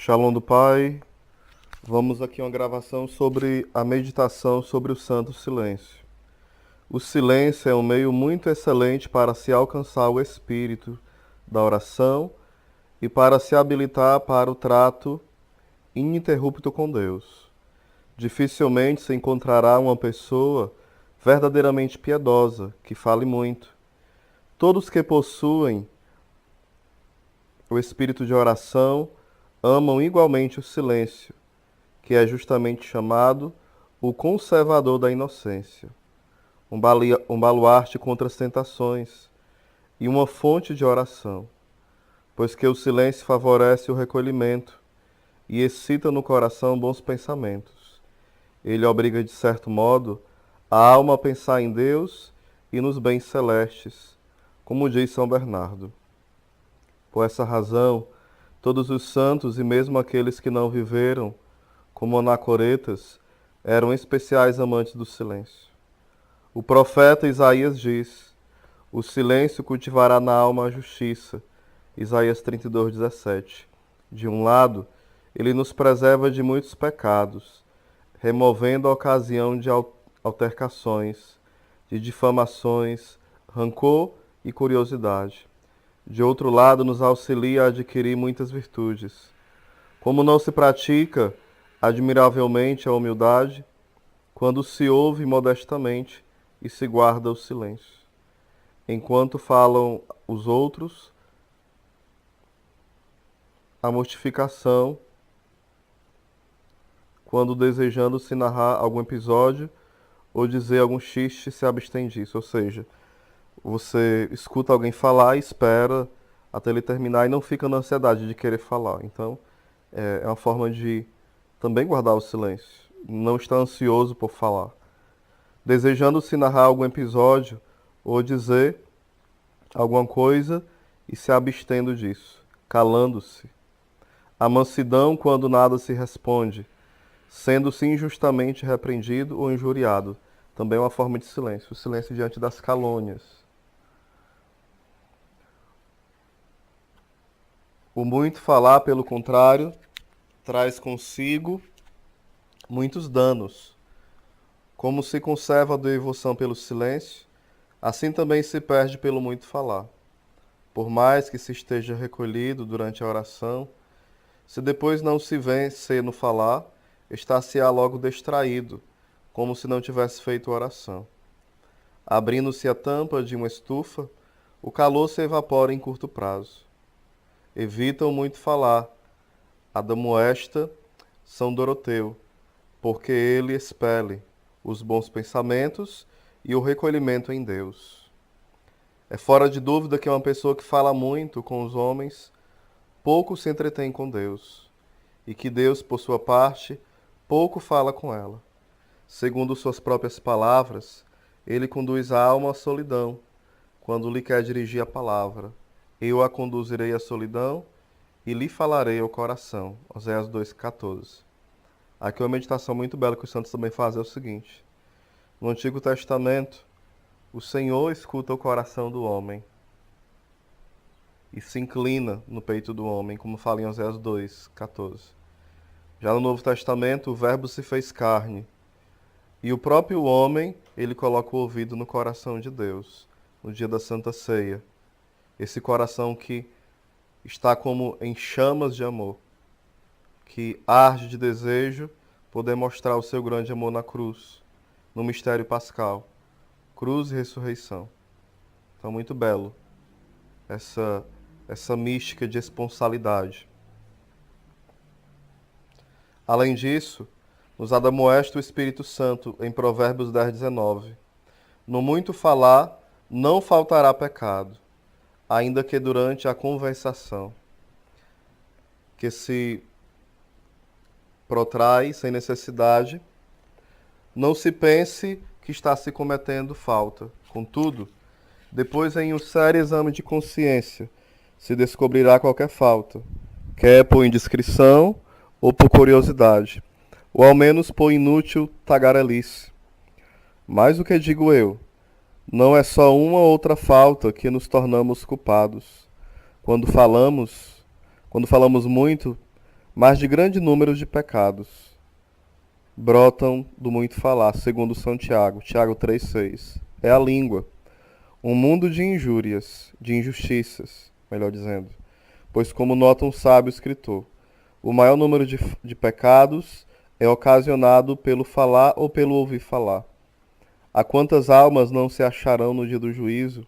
Shalom do Pai. Vamos aqui uma gravação sobre a meditação sobre o Santo Silêncio. O silêncio é um meio muito excelente para se alcançar o espírito da oração e para se habilitar para o trato ininterrupto com Deus. Dificilmente se encontrará uma pessoa verdadeiramente piedosa que fale muito. Todos que possuem o espírito de oração amam igualmente o silêncio, que é justamente chamado o conservador da inocência, um baluarte contra as tentações e uma fonte de oração, pois que o silêncio favorece o recolhimento e excita no coração bons pensamentos. Ele obriga, de certo modo, a alma a pensar em Deus e nos bens celestes, como diz São Bernardo. Por essa razão, todos os santos e mesmo aqueles que não viveram como anacoretas eram especiais amantes do silêncio. O profeta Isaías diz: o silêncio cultivará na alma a justiça. Isaías 32:17. De um lado, ele nos preserva de muitos pecados, removendo a ocasião de altercações, de difamações, rancor e curiosidade. De outro lado, nos auxilia a adquirir muitas virtudes. Como não se pratica admiravelmente a humildade, quando se ouve modestamente e se guarda o silêncio, enquanto falam os outros, a mortificação, quando desejando se narrar algum episódio ou dizer algum xiste, se abstém disso. Ou seja, você escuta alguém falar e espera até ele terminar e não fica na ansiedade de querer falar. Então, é uma forma de também guardar o silêncio, não estar ansioso por falar. Desejando se narrar algum episódio ou dizer alguma coisa e se abstendo disso, calando-se. A mansidão quando nada se responde, sendo-se injustamente repreendido ou injuriado, também é uma forma de silêncio, o silêncio diante das calúnias. O muito falar, pelo contrário, traz consigo muitos danos. Como se conserva a devoção pelo silêncio, assim também se perde pelo muito falar. Por mais que se esteja recolhido durante a oração, se depois não se vencer no falar, está-se-á logo distraído, como se não tivesse feito oração. Abrindo-se a tampa de uma estufa, o calor se evapora em curto prazo. Evitam muito falar. Admoesta São Doroteu, porque ele expele os bons pensamentos e o recolhimento em Deus. É fora de dúvida que uma pessoa que fala muito com os homens, pouco se entretém com Deus, e que Deus, por sua parte, pouco fala com ela. Segundo suas próprias palavras, ele conduz a alma à solidão, quando lhe quer dirigir a palavra. Eu a conduzirei à solidão e lhe falarei ao coração. Oséias 2,14. Aqui uma meditação muito bela que os santos também fazem é o seguinte. No Antigo Testamento, o Senhor escuta o coração do homem e se inclina no peito do homem, como fala em Oséias 2,14. Já no Novo Testamento, o Verbo se fez carne e o próprio homem, ele coloca o ouvido no coração de Deus, no dia da Santa Ceia. Esse coração que está como em chamas de amor, que arde de desejo por demonstrar o seu grande amor na cruz, no mistério pascal, cruz e ressurreição. Então, muito belo essa mística de esponsalidade. Além disso, nos admoesta o Espírito Santo em Provérbios 10:19. No muito falar, não faltará pecado, ainda que durante a conversação, que se protrai sem necessidade, não se pense que está se cometendo falta. Contudo, depois em um sério exame de consciência, se descobrirá qualquer falta, quer por indiscrição ou por curiosidade, ou ao menos por inútil tagarelice. Mas o que digo eu? Não é só uma ou outra falta que nos tornamos culpados. Quando falamos muito, mas de grande número de pecados. Brotam do muito falar, segundo São Tiago, Tiago 3,6. É a língua, um mundo de injúrias, de injustiças, melhor dizendo. Pois, como nota um sábio escritor, o maior número de pecados é ocasionado pelo falar ou pelo ouvir falar. A quantas almas não se acharão no dia do juízo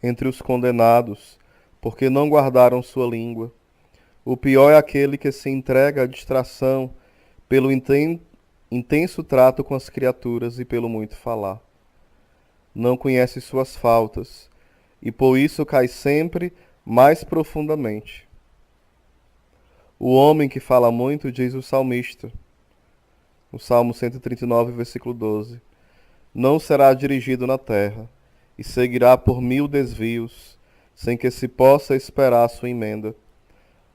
entre os condenados, porque não guardaram sua língua? O pior é aquele que se entrega à distração pelo intenso trato com as criaturas e pelo muito falar. Não conhece suas faltas, e por isso cai sempre mais profundamente. O homem que fala muito, diz o salmista, no Salmo 139, versículo 12, não será dirigido na terra, e seguirá por 1000 desvios, sem que se possa esperar sua emenda.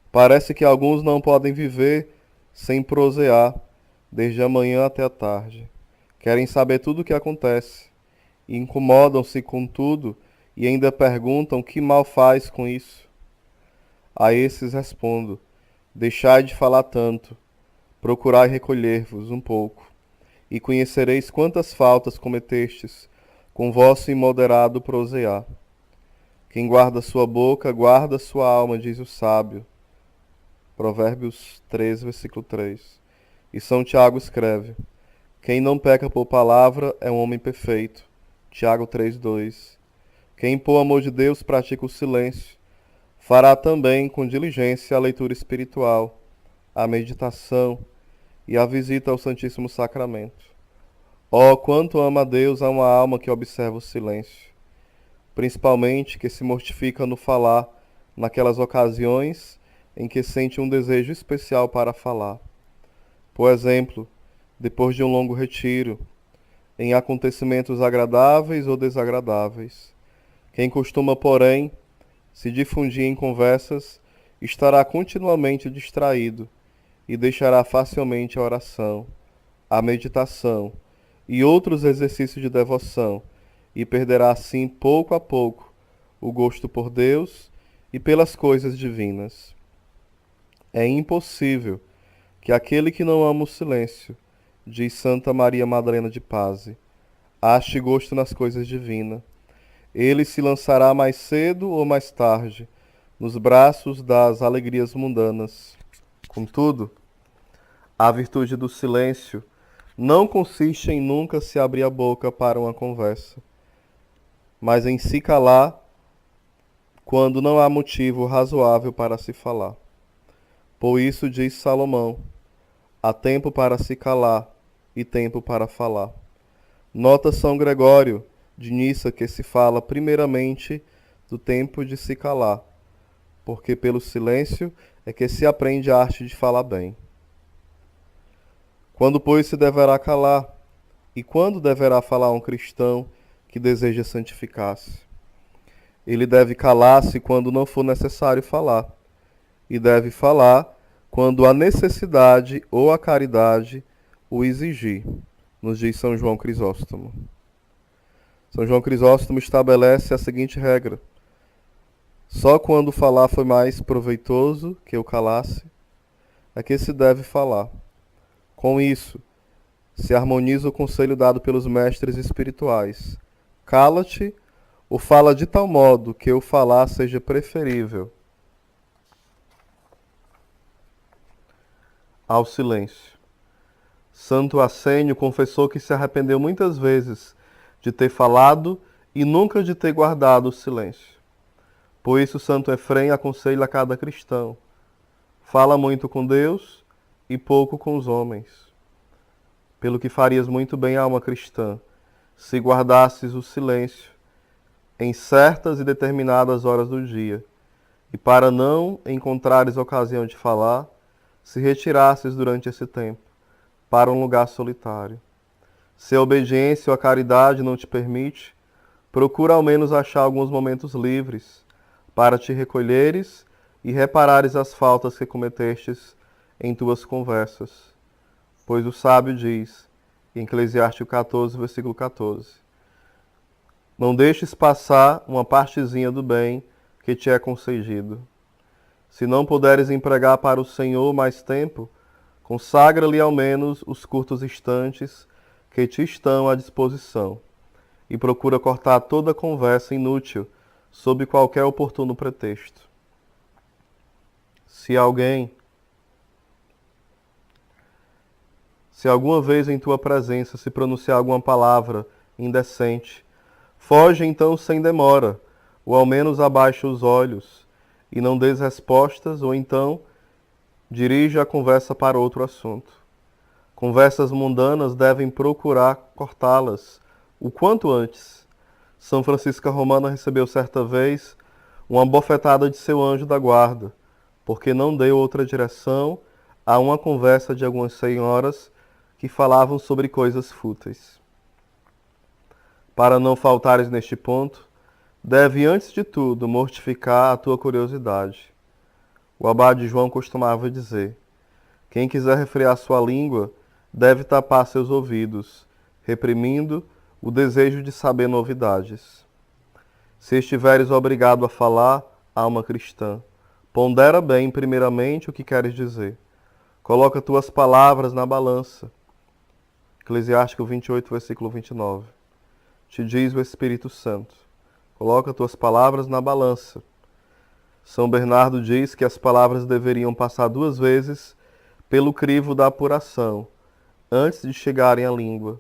Parece que alguns não podem viver sem prosear, desde a manhã até a tarde. Querem saber tudo o que acontece, e incomodam-se com tudo, e ainda perguntam que mal faz com isso. A esses respondo: deixai de falar tanto, procurai recolher-vos um pouco, e conhecereis quantas faltas cometestes com vosso imoderado prosear. Quem guarda sua boca, guarda sua alma, diz o sábio. Provérbios 3, versículo 3. E São Tiago escreve: quem não peca por palavra é um homem perfeito. Tiago 3, 2. Quem, por amor de Deus, pratica o silêncio, fará também com diligência a leitura espiritual, a meditação e a visita ao Santíssimo Sacramento. Oh, quanto ama a Deus a uma alma que observa o silêncio, principalmente que se mortifica no falar, naquelas ocasiões em que sente um desejo especial para falar. Por exemplo, depois de um longo retiro, em acontecimentos agradáveis ou desagradáveis. Quem costuma, porém, se difundir em conversas, estará continuamente distraído e deixará facilmente a oração, a meditação e outros exercícios de devoção, e perderá assim, pouco a pouco, o gosto por Deus e pelas coisas divinas. É impossível que aquele que não ama o silêncio, diz Santa Maria Madalena de Paz, ache gosto nas coisas divinas. Ele se lançará mais cedo ou mais tarde nos braços das alegrias mundanas. Contudo, a virtude do silêncio não consiste em nunca se abrir a boca para uma conversa, mas em se calar quando não há motivo razoável para se falar. Por isso diz Salomão: há tempo para se calar e tempo para falar. Nota São Gregório de Nissa que se fala primeiramente do tempo de se calar, porque pelo silêncio é que se aprende a arte de falar bem. Quando, pois, se deverá calar? E quando deverá falar um cristão que deseja santificar-se? Ele deve calar-se quando não for necessário falar, e deve falar quando a necessidade ou a caridade o exigir, nos diz São João Crisóstomo. São João Crisóstomo estabelece a seguinte regra: só quando falar foi mais proveitoso que o calasse, é que se deve falar. Com isso, se harmoniza o conselho dado pelos mestres espirituais: cala-te ou fala de tal modo que o falar seja preferível ao silêncio. Santo Assênio confessou que se arrependeu muitas vezes de ter falado e nunca de ter guardado o silêncio. Por isso, Santo Efrem aconselha a cada cristão: fala muito com Deus e pouco com os homens. Pelo que farias muito bem a alma cristã, se guardasses o silêncio em certas e determinadas horas do dia, e para não encontrares ocasião de falar, se retirasses durante esse tempo para um lugar solitário. Se a obediência ou a caridade não te permite, procura ao menos achar alguns momentos livres para te recolheres e reparares as faltas que cometestes em tuas conversas. Pois o sábio diz, em Eclesiástico 14, versículo 14, não deixes passar uma partezinha do bem que te é concedido. Se não puderes empregar para o Senhor mais tempo, consagra-lhe ao menos os curtos instantes que te estão à disposição, e procura cortar toda conversa inútil, sob qualquer oportuno pretexto. Se alguma vez em tua presença se pronunciar alguma palavra indecente, foge então sem demora, ou ao menos abaixa os olhos, e não dês respostas, ou então dirige a conversa para outro assunto. Conversas mundanas devem procurar cortá-las o quanto antes. São Francisco Romano recebeu certa vez uma bofetada de seu anjo da guarda, porque não deu outra direção a uma conversa de algumas senhoras que falavam sobre coisas fúteis. Para não faltares neste ponto, deve antes de tudo mortificar a tua curiosidade. O abade João costumava dizer: quem quiser refrear sua língua deve tapar seus ouvidos, reprimindo o desejo de saber novidades. Se estiveres obrigado a falar, alma cristã, pondera bem primeiramente o que queres dizer. Coloca tuas palavras na balança. Eclesiástico 28, versículo 29. Te diz o Espírito Santo: coloca tuas palavras na balança. São Bernardo diz que as palavras deveriam passar 2 vezes pelo crivo da apuração, antes de chegarem à língua,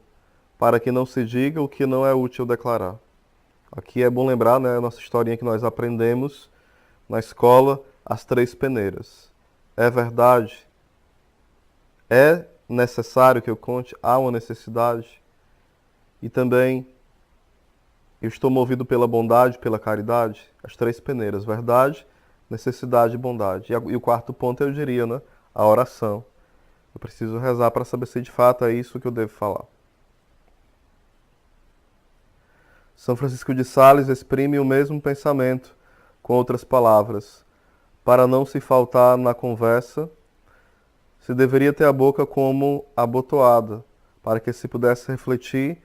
para que não se diga o que não é útil declarar. Aqui é bom lembrar, né, a nossa historinha que nós aprendemos na escola, as 3 peneiras. É verdade? É necessário que eu conte? Há uma necessidade? E também, eu estou movido pela bondade, pela caridade? As 3 peneiras: verdade, necessidade e bondade. E o quarto ponto eu diria, né, a oração. Eu preciso rezar para saber se de fato é isso que eu devo falar. São Francisco de Sales exprime o mesmo pensamento com outras palavras. Para não se faltar na conversa, se deveria ter a boca como abotoada, para que se pudesse refletir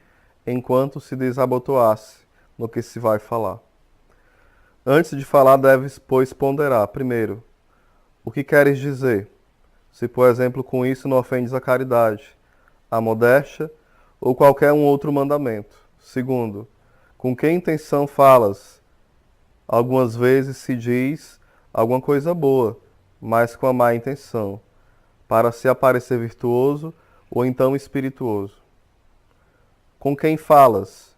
enquanto se desabotoasse no que se vai falar. Antes de falar, deves, pois, ponderar, primeiro, o que queres dizer? Se, por exemplo, com isso não ofendes a caridade, a modéstia ou qualquer um outro mandamento. Segundo, com que intenção falas? Algumas vezes se diz alguma coisa boa, mas com a má intenção, para se aparecer virtuoso ou então espirituoso. Com quem falas?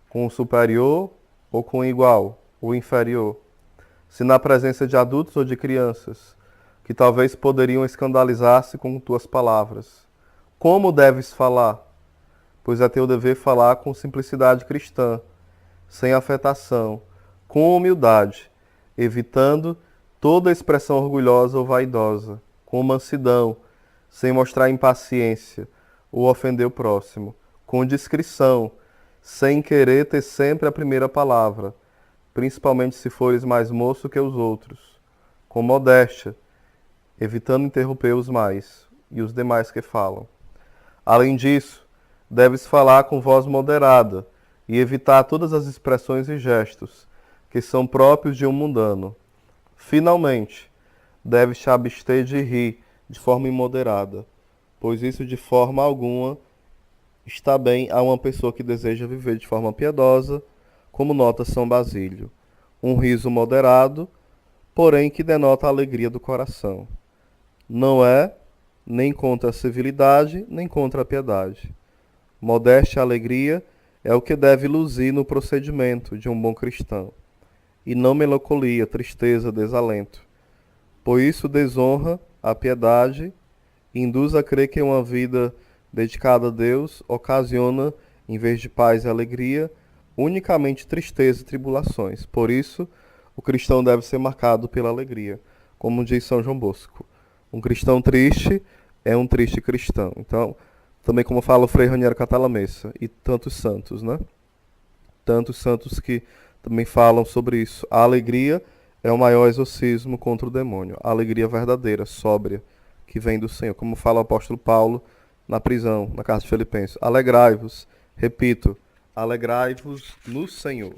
Com o superior ou com o igual, ou inferior? Se na presença de adultos ou de crianças, que talvez poderiam escandalizar-se com tuas palavras. Como deves falar? Pois é teu dever falar com simplicidade cristã, sem afetação, com humildade, evitando toda expressão orgulhosa ou vaidosa, com mansidão, sem mostrar impaciência ou ofender o próximo, com discrição, sem querer ter sempre a primeira palavra, principalmente se fores mais moço que os outros, com modéstia, evitando interromper os mais e os demais que falam. Além disso, deves falar com voz moderada e evitar todas as expressões e gestos que são próprios de um mundano. Finalmente, deves te abster de rir de forma imoderada, pois isso de forma alguma está bem a uma pessoa que deseja viver de forma piedosa, como nota São Basílio. Um riso moderado, porém que denota a alegria do coração. Não é nem contra a civilidade, nem contra a piedade. Modéstia e alegria é o que deve luzir no procedimento de um bom cristão, e não melancolia, tristeza, desalento. Por isso desonra a piedade e induz a crer que uma vida dedicada a Deus ocasiona, em vez de paz e alegria, unicamente tristeza e tribulações. Por isso, o cristão deve ser marcado pela alegria, como diz São João Bosco. Um cristão triste é um triste cristão. Então, também como fala o Frei Raniero Cantalamessa, e tantos santos, né? Tantos santos que também falam sobre isso. A alegria é o maior exorcismo contra o demônio. A alegria verdadeira, sóbria, que vem do Senhor. Como fala o apóstolo Paulo na prisão, na carta de Filipenses. Alegrai-vos, repito, alegrai-vos no Senhor.